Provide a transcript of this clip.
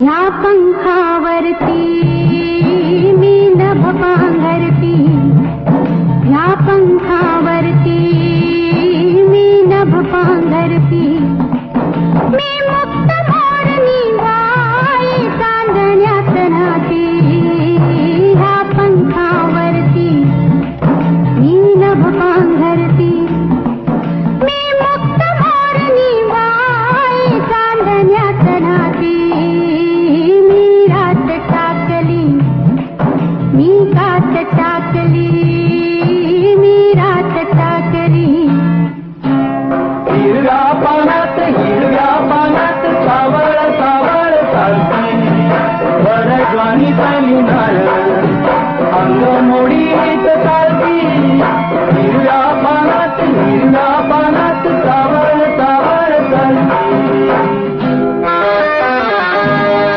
ह्या पंखावरती मी नभ पांघरती, ह्या पंखावरती मी नभ पांघरती, मी मुक्त मोरणी वाई चांदण्यात राहती, ह्या पंखावरती मी नभ पांघरती, मी मुक्त मोरणी वाई चांदण्यात राहती, मी रात टाकली, मी कात टाकली, मी रात टाकली. हिरव्या पानात सावळ सावळ चालते, वर ज्वानी चाली नारळ